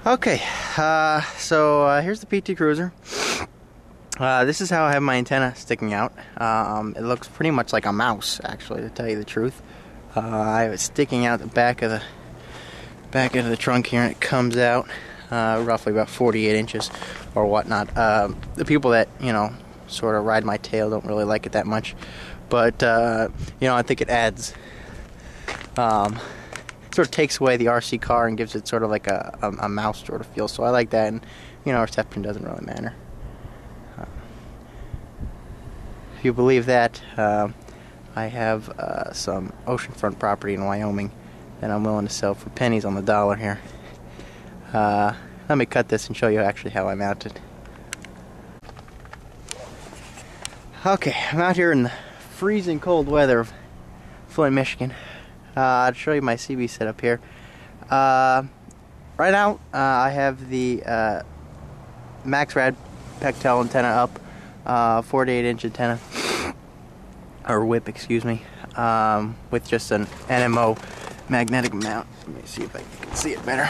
Okay, so here's the PT Cruiser. This is how I have my antenna sticking out. It looks pretty much like a mouse, actually, to tell you the truth. I was sticking out the back of the trunk here, and it comes out roughly about 48 inches or whatnot. The people that sort of ride my tail don't really like it that much, but I think it adds. Sort of takes away the RC car and gives it sort of like a mouse sort of feel. So I like that, and reception doesn't really matter. If you believe that, I have some oceanfront property in Wyoming that I'm willing to sell for pennies on the dollar here. Let me cut this and show you actually how I mount it. Okay, I'm out here in the freezing cold weather of Flint, Michigan. I'll show you my CB setup here. Right now, I have the MaxRad Pectel antenna up, 48-inch antenna, or whip, excuse me, with just an NMO magnetic mount. Let me see if I can see it better.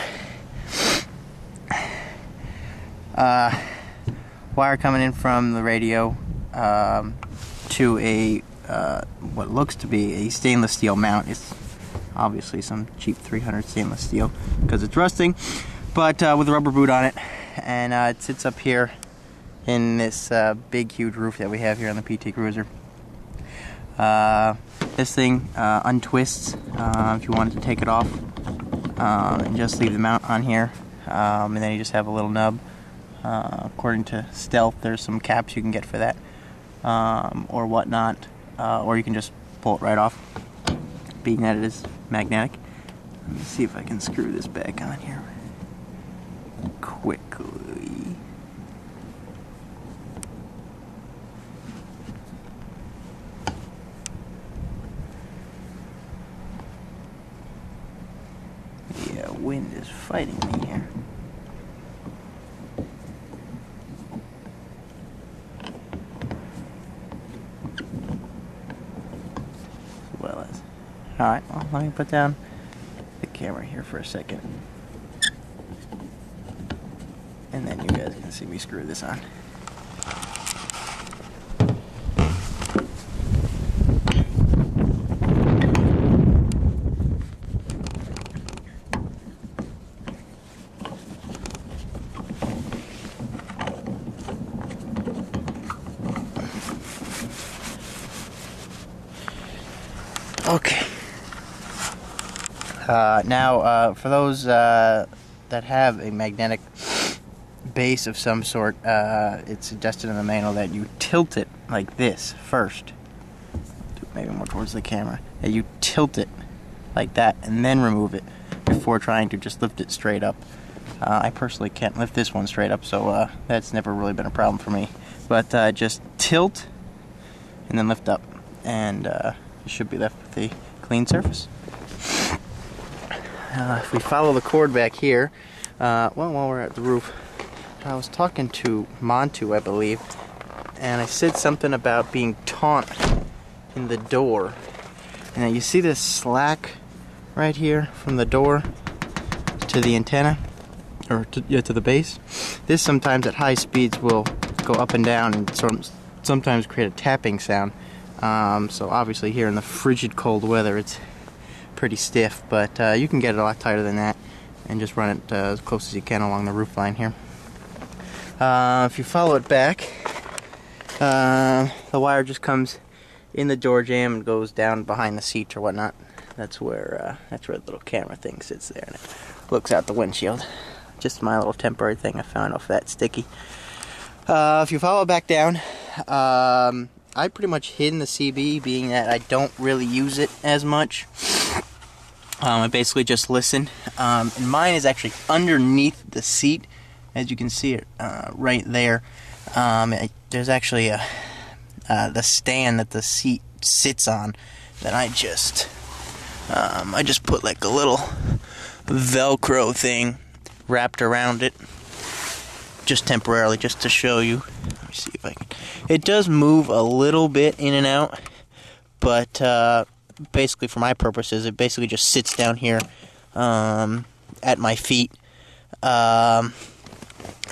Wire coming in from the radio to a what looks to be a stainless steel mount. It's obviously some cheap 300 stainless steel because it's rusting, but with a rubber boot on it, and it sits up here in this big huge roof that we have here on the PT Cruiser. This thing untwists if you wanted to take it off, and just leave the mount on here, and then you just have a little nub. According to Stealth, there's some caps you can get for that, or whatnot, or you can just pull it right off, being that it is magnetic. Let me see if I can screw this back on here quickly. Yeah, wind is fighting me here. Alright, well, let me put down the camera here for a second, and then you guys can see me screw this on. Okay. Now, for those that have a magnetic base of some sort, it's suggested in the manual that you tilt it like this first. Maybe more towards the camera. That you tilt it like that and then remove it before trying to just lift it straight up. I personally can't lift this one straight up, so that's never really been a problem for me. But just tilt and then lift up, and you should be left with a clean surface. If we follow the cord back here, well, while we're at the roof, I was talking to Montu, I believe, and I said something about being taut in the door. And you see this slack right here from the door to the antenna, or to the base? This sometimes at high speeds will go up and down and sometimes create a tapping sound. So obviously here in the frigid cold weather it's pretty stiff, but you can get it a lot tighter than that and just run it as close as you can along the roof line here. If you follow it back, the wire just comes in the door jamb and goes down behind the seat or whatnot. That's where the little camera thing sits there, and it looks out the windshield. Just my little temporary thing I found off that sticky. If you follow it back down, I pretty much hid in the CB, being that I don't really use it as much. I basically just listen. And mine is actually underneath the seat, as you can see it right there. There's actually the stand that the seat sits on that I just put like a little Velcro thing wrapped around it, just temporarily, just to show you. Let me see if I can. It does move a little bit in and out, but basically for my purposes, it basically just sits down here at my feet.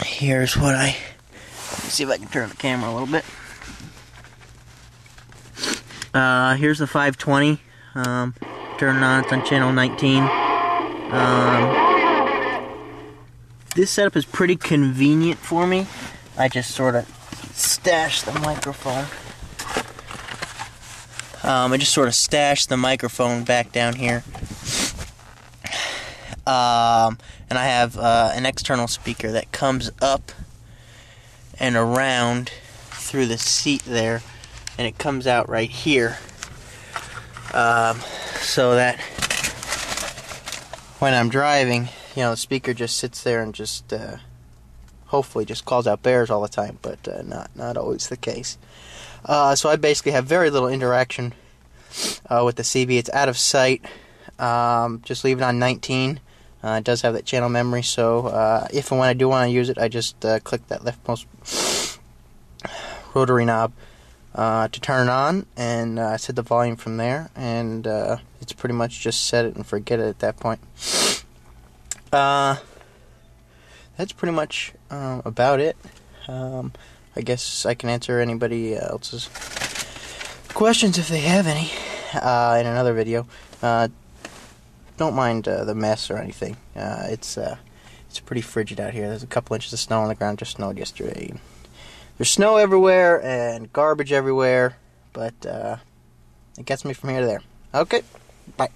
Here's what let's see if I can turn the camera a little bit. Here's the 520. Turn it on, it's on channel 19. This setup is pretty convenient for me. I just sort of stash the microphone. I just sort of stash the microphone back down here. And I have an external speaker that comes up and around through the seat there, and it comes out right here, so that when I'm driving, you know, the speaker just sits there and just hopefully just calls out bears all the time, but not always the case. So I basically have very little interaction with the CB. It's out of sight. Just leave it on 19. It does have that channel memory, so if and when I do want to use it, I just click that leftmost rotary knob to turn it on, and set the volume from there, and it's pretty much just set it and forget it at that point. That's pretty much about it. I guess I can answer anybody else's questions if they have any in another video. Don't mind the mess or anything. It's pretty frigid out here. There's a couple inches of snow on the ground. Just snowed yesterday. There's snow everywhere and garbage everywhere, but it gets me from here to there. Okay, bye.